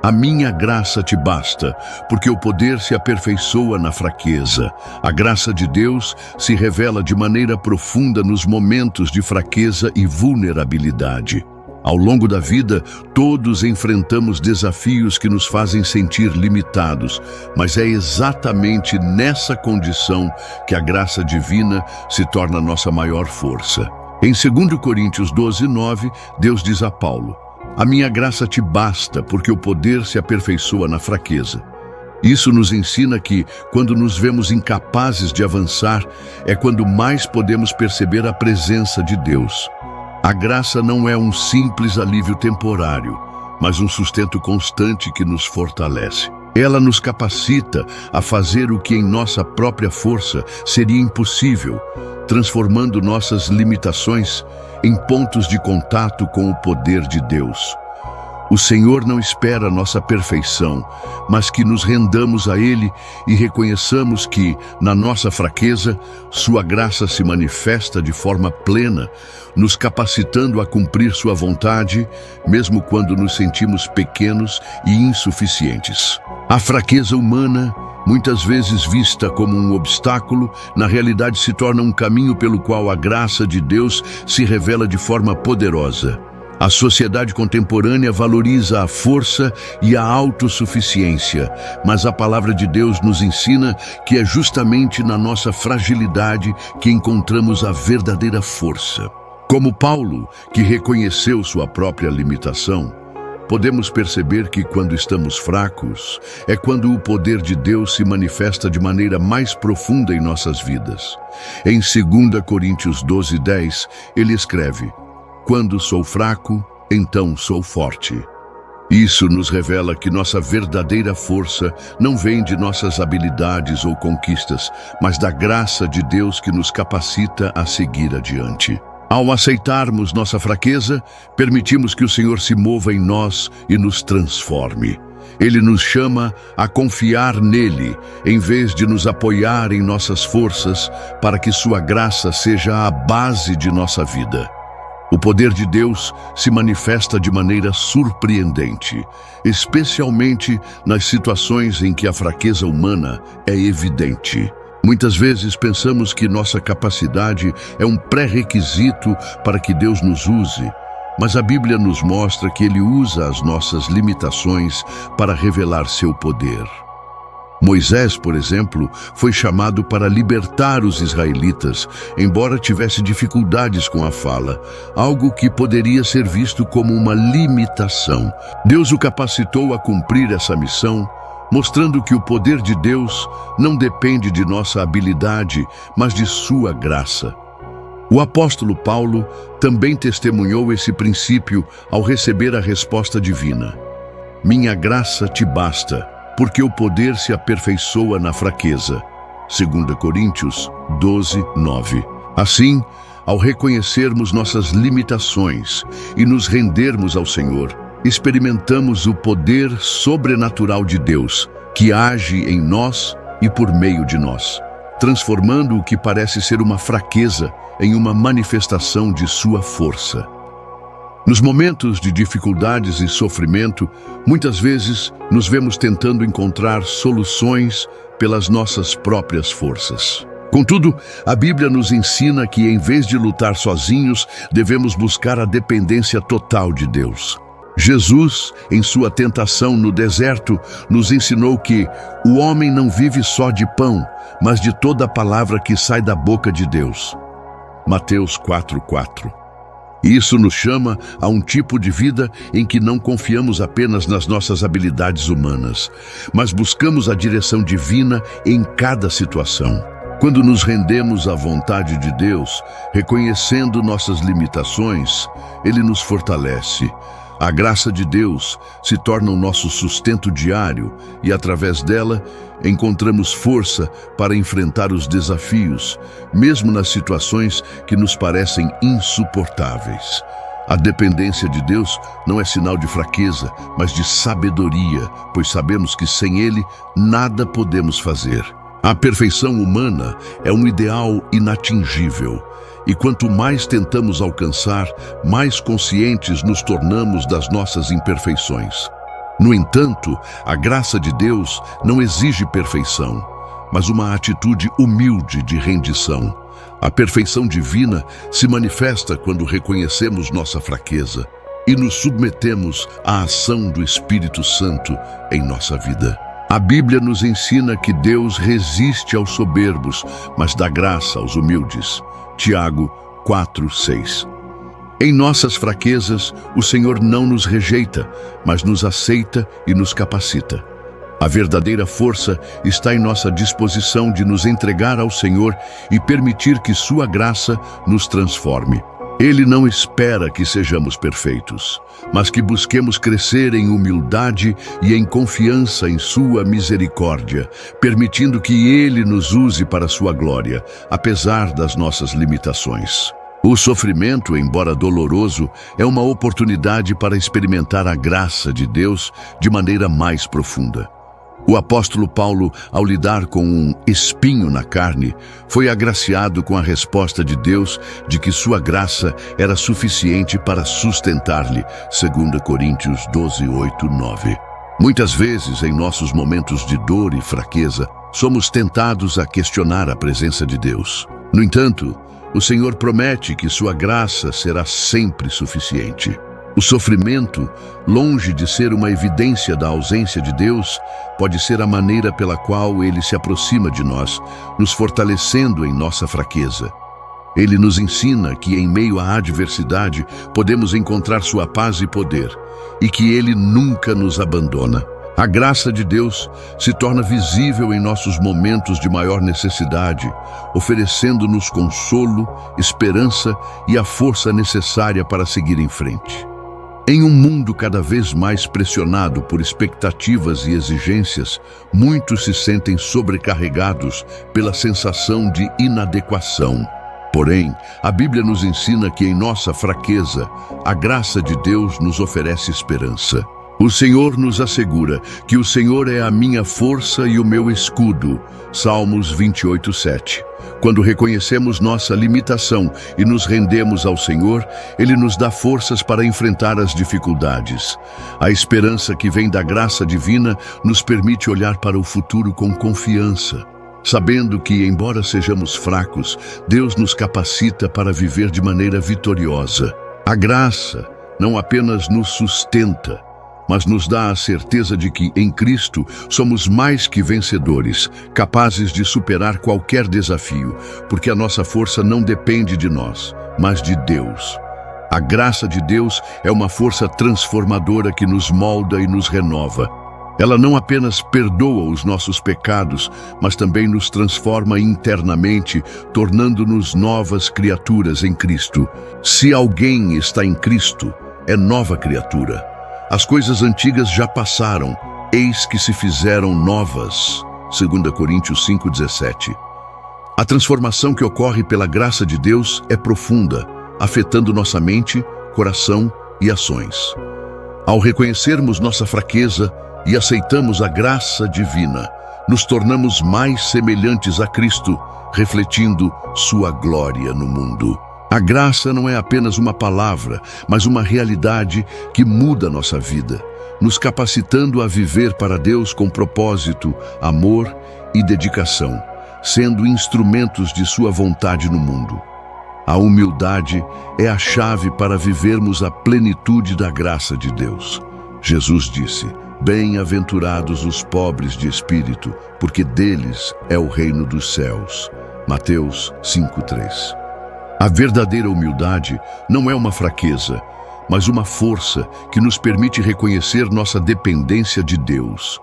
A minha graça te basta, porque o poder se aperfeiçoa na fraqueza. A graça de Deus se revela de maneira profunda nos momentos de fraqueza e vulnerabilidade. Ao longo da vida, todos enfrentamos desafios que nos fazem sentir limitados, mas é exatamente nessa condição que a graça divina se torna nossa maior força. Em 2 Coríntios 12:9, Deus diz a Paulo: a minha graça te basta, porque o poder se aperfeiçoa na fraqueza. Isso nos ensina que, quando nos vemos incapazes de avançar, é quando mais podemos perceber a presença de Deus. A graça não é um simples alívio temporário, mas um sustento constante que nos fortalece. Ela nos capacita a fazer o que em nossa própria força seria impossível, transformando nossas limitações em pontos de contato com o poder de Deus. O Senhor não espera nossa perfeição, mas que nos rendamos a Ele e reconheçamos que, na nossa fraqueza, Sua graça se manifesta de forma plena, nos capacitando a cumprir Sua vontade, mesmo quando nos sentimos pequenos e insuficientes. A fraqueza humana, muitas vezes vista como um obstáculo, na realidade se torna um caminho pelo qual a graça de Deus se revela de forma poderosa. A sociedade contemporânea valoriza a força e a autossuficiência, mas a palavra de Deus nos ensina que é justamente na nossa fragilidade que encontramos a verdadeira força. Como Paulo, que reconheceu sua própria limitação, podemos perceber que quando estamos fracos, é quando o poder de Deus se manifesta de maneira mais profunda em nossas vidas. Em 2 Coríntios 12:10, ele escreve: quando sou fraco, então sou forte. Isso nos revela que nossa verdadeira força não vem de nossas habilidades ou conquistas, mas da graça de Deus que nos capacita a seguir adiante. Ao aceitarmos nossa fraqueza, permitimos que o Senhor se mova em nós e nos transforme. Ele nos chama a confiar nele, em vez de nos apoiar em nossas forças, para que sua graça seja a base de nossa vida. O poder de Deus se manifesta de maneira surpreendente, especialmente nas situações em que a fraqueza humana é evidente. Muitas vezes pensamos que nossa capacidade é um pré-requisito para que Deus nos use, mas a Bíblia nos mostra que Ele usa as nossas limitações para revelar seu poder. Moisés, por exemplo, foi chamado para libertar os israelitas, embora tivesse dificuldades com a fala, algo que poderia ser visto como uma limitação. Deus o capacitou a cumprir essa missão, mostrando que o poder de Deus não depende de nossa habilidade, mas de sua graça. O apóstolo Paulo também testemunhou esse princípio ao receber a resposta divina: minha graça te basta, porque o poder se aperfeiçoa na fraqueza. 2 Coríntios 12:9. Assim, ao reconhecermos nossas limitações e nos rendermos ao Senhor, experimentamos o poder sobrenatural de Deus, que age em nós e por meio de nós, transformando o que parece ser uma fraqueza em uma manifestação de sua força. Nos momentos de dificuldades e sofrimento, muitas vezes nos vemos tentando encontrar soluções pelas nossas próprias forças. Contudo, a Bíblia nos ensina que, em vez de lutar sozinhos, devemos buscar a dependência total de Deus. Jesus, em sua tentação no deserto, nos ensinou que o homem não vive só de pão, mas de toda a palavra que sai da boca de Deus. Mateus 4:4. Isso nos chama a um tipo de vida em que não confiamos apenas nas nossas habilidades humanas, mas buscamos a direção divina em cada situação. Quando nos rendemos à vontade de Deus, reconhecendo nossas limitações, Ele nos fortalece. A graça de Deus se torna o nosso sustento diário e, através dela, encontramos força para enfrentar os desafios, mesmo nas situações que nos parecem insuportáveis. A dependência de Deus não é sinal de fraqueza, mas de sabedoria, pois sabemos que sem Ele nada podemos fazer. A perfeição humana é um ideal inatingível. E quanto mais tentamos alcançar, mais conscientes nos tornamos das nossas imperfeições. No entanto, a graça de Deus não exige perfeição, mas uma atitude humilde de rendição. A perfeição divina se manifesta quando reconhecemos nossa fraqueza e nos submetemos à ação do Espírito Santo em nossa vida. A Bíblia nos ensina que Deus resiste aos soberbos, mas dá graça aos humildes. Tiago 4:6. Em nossas fraquezas, o Senhor não nos rejeita, mas nos aceita e nos capacita. A verdadeira força está em nossa disposição de nos entregar ao Senhor e permitir que Sua graça nos transforme. Ele não espera que sejamos perfeitos, mas que busquemos crescer em humildade e em confiança em Sua misericórdia, permitindo que Ele nos use para Sua glória, apesar das nossas limitações. O sofrimento, embora doloroso, é uma oportunidade para experimentar a graça de Deus de maneira mais profunda. O apóstolo Paulo, ao lidar com um espinho na carne, foi agraciado com a resposta de Deus de que sua graça era suficiente para sustentar-lhe, 2 Coríntios 12:8-9. Muitas vezes, em nossos momentos de dor e fraqueza, somos tentados a questionar a presença de Deus. No entanto, o Senhor promete que sua graça será sempre suficiente. O sofrimento, longe de ser uma evidência da ausência de Deus, pode ser a maneira pela qual Ele se aproxima de nós, nos fortalecendo em nossa fraqueza. Ele nos ensina que, em meio à adversidade, podemos encontrar sua paz e poder, e que Ele nunca nos abandona. A graça de Deus se torna visível em nossos momentos de maior necessidade, oferecendo-nos consolo, esperança e a força necessária para seguir em frente. Em um mundo cada vez mais pressionado por expectativas e exigências, muitos se sentem sobrecarregados pela sensação de inadequação. Porém, a Bíblia nos ensina que em nossa fraqueza, a graça de Deus nos oferece esperança. O Senhor nos assegura que o Senhor é a minha força e o meu escudo. Salmos 28:7. Quando reconhecemos nossa limitação e nos rendemos ao Senhor, Ele nos dá forças para enfrentar as dificuldades. A esperança que vem da graça divina nos permite olhar para o futuro com confiança, sabendo que, embora sejamos fracos, Deus nos capacita para viver de maneira vitoriosa. A graça não apenas nos sustenta, mas nos dá a certeza de que, em Cristo, somos mais que vencedores, capazes de superar qualquer desafio, porque a nossa força não depende de nós, mas de Deus. A graça de Deus é uma força transformadora que nos molda e nos renova. Ela não apenas perdoa os nossos pecados, mas também nos transforma internamente, tornando-nos novas criaturas em Cristo. Se alguém está em Cristo, é nova criatura. As coisas antigas já passaram, eis que se fizeram novas. 2 Coríntios 5:17. A transformação que ocorre pela graça de Deus é profunda, afetando nossa mente, coração e ações. Ao reconhecermos nossa fraqueza e aceitamos a graça divina, nos tornamos mais semelhantes a Cristo, refletindo sua glória no mundo. A graça não é apenas uma palavra, mas uma realidade que muda nossa vida, nos capacitando a viver para Deus com propósito, amor e dedicação, sendo instrumentos de sua vontade no mundo. A humildade é a chave para vivermos a plenitude da graça de Deus. Jesus disse: "Bem-aventurados os pobres de espírito, porque deles é o reino dos céus." Mateus 5:3. A verdadeira humildade não é uma fraqueza, mas uma força que nos permite reconhecer nossa dependência de Deus.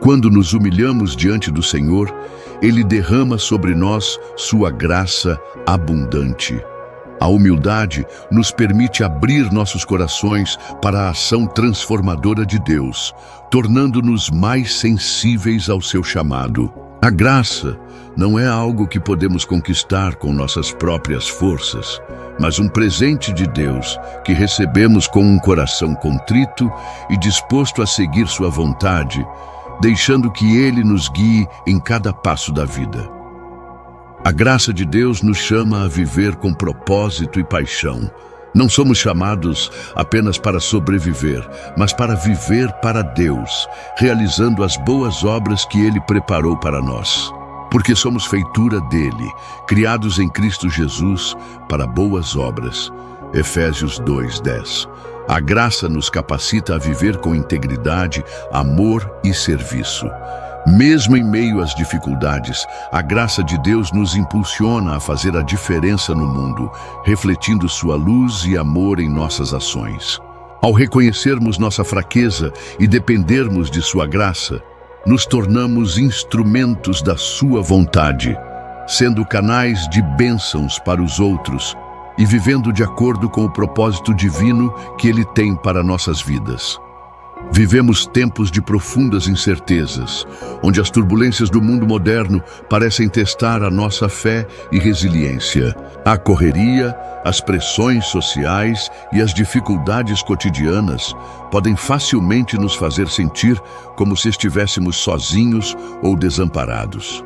Quando nos humilhamos diante do Senhor, Ele derrama sobre nós sua graça abundante. A humildade nos permite abrir nossos corações para a ação transformadora de Deus, tornando-nos mais sensíveis ao seu chamado. A graça não é algo que podemos conquistar com nossas próprias forças, mas um presente de Deus que recebemos com um coração contrito e disposto a seguir sua vontade, deixando que Ele nos guie em cada passo da vida. A graça de Deus nos chama a viver com propósito e paixão, Não somos chamados apenas para sobreviver, mas para viver para Deus, realizando as boas obras que Ele preparou para nós. Porque somos feitura dele, criados em Cristo Jesus para boas obras. Efésios 2:10. A graça nos capacita a viver com integridade, amor e serviço. Mesmo em meio às dificuldades, a graça de Deus nos impulsiona a fazer a diferença no mundo, refletindo sua luz e amor em nossas ações. Ao reconhecermos nossa fraqueza e dependermos de sua graça, nos tornamos instrumentos da sua vontade, sendo canais de bênçãos para os outros e vivendo de acordo com o propósito divino que Ele tem para nossas vidas. Vivemos tempos de profundas incertezas, onde as turbulências do mundo moderno parecem testar a nossa fé e resiliência. A correria, as pressões sociais e as dificuldades cotidianas podem facilmente nos fazer sentir como se estivéssemos sozinhos ou desamparados.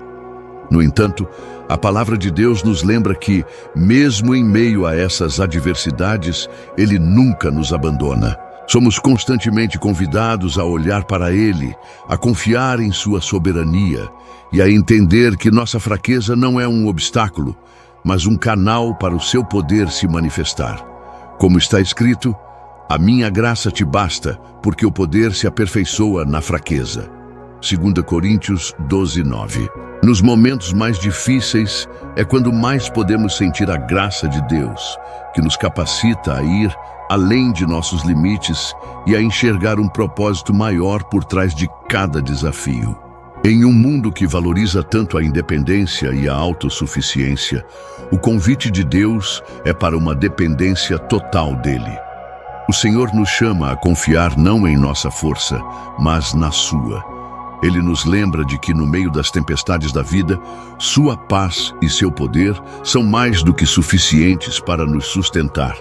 No entanto, a palavra de Deus nos lembra que, mesmo em meio a essas adversidades, Ele nunca nos abandona. Somos constantemente convidados a olhar para Ele, a confiar em sua soberania e a entender que nossa fraqueza não é um obstáculo, mas um canal para o seu poder se manifestar. Como está escrito, a minha graça te basta, porque o poder se aperfeiçoa na fraqueza. 2 Coríntios 12:9. Nos momentos mais difíceis é quando mais podemos sentir a graça de Deus, que nos capacita a ir além de nossos limites e a enxergar um propósito maior por trás de cada desafio. Em um mundo que valoriza tanto a independência e a autossuficiência, o convite de Deus é para uma dependência total dele. O Senhor nos chama a confiar não em nossa força, mas na sua. Ele nos lembra de que no meio das tempestades da vida, sua paz e seu poder são mais do que suficientes para nos sustentar.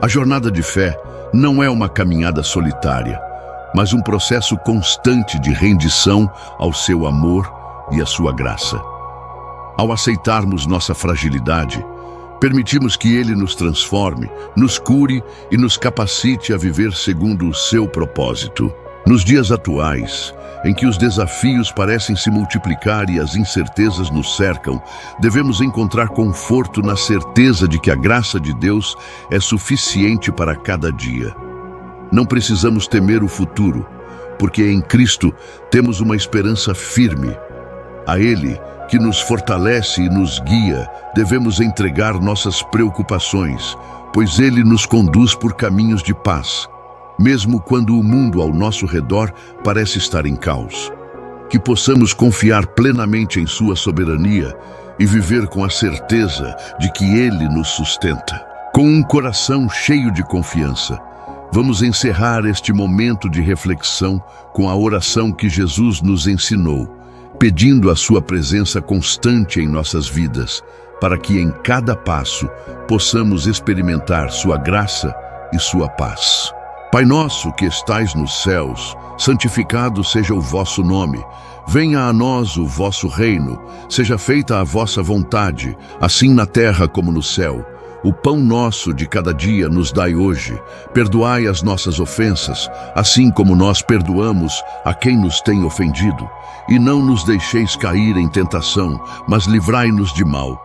A jornada de fé não é uma caminhada solitária, mas um processo constante de rendição ao seu amor e à sua graça. Ao aceitarmos nossa fragilidade, permitimos que Ele nos transforme, nos cure e nos capacite a viver segundo o seu propósito. Nos dias atuais, em que os desafios parecem se multiplicar e as incertezas nos cercam, devemos encontrar conforto na certeza de que a graça de Deus é suficiente para cada dia. Não precisamos temer o futuro, porque em Cristo temos uma esperança firme. A Ele, que nos fortalece e nos guia, devemos entregar nossas preocupações, pois Ele nos conduz por caminhos de paz, mesmo quando o mundo ao nosso redor parece estar em caos. Que possamos confiar plenamente em sua soberania e viver com a certeza de que Ele nos sustenta. Com um coração cheio de confiança, vamos encerrar este momento de reflexão com a oração que Jesus nos ensinou, pedindo a sua presença constante em nossas vidas, para que em cada passo possamos experimentar sua graça e sua paz. Pai nosso que estais nos céus, santificado seja o vosso nome. Venha a nós o vosso reino, seja feita a vossa vontade, assim na terra como no céu. O pão nosso de cada dia nos dai hoje. Perdoai as nossas ofensas, assim como nós perdoamos a quem nos tem ofendido. E não nos deixeis cair em tentação, mas livrai-nos de mal.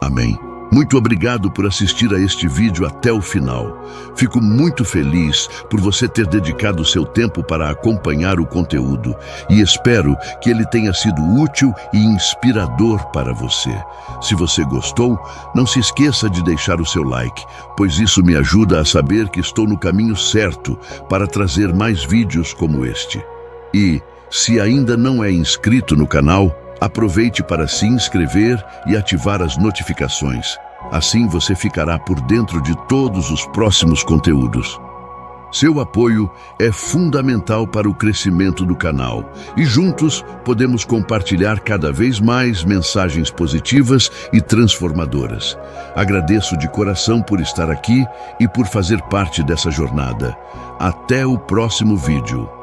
Amém. Muito obrigado por assistir a este vídeo até o final. Fico muito feliz por você ter dedicado seu tempo para acompanhar o conteúdo e espero que ele tenha sido útil e inspirador para você. Se você gostou, não se esqueça de deixar o seu like, pois isso me ajuda a saber que estou no caminho certo para trazer mais vídeos como este. E, se ainda não é inscrito no canal, aproveite para se inscrever e ativar as notificações. Assim você ficará por dentro de todos os próximos conteúdos. Seu apoio é fundamental para o crescimento do canal e juntos podemos compartilhar cada vez mais mensagens positivas e transformadoras. Agradeço de coração por estar aqui e por fazer parte dessa jornada. Até o próximo vídeo.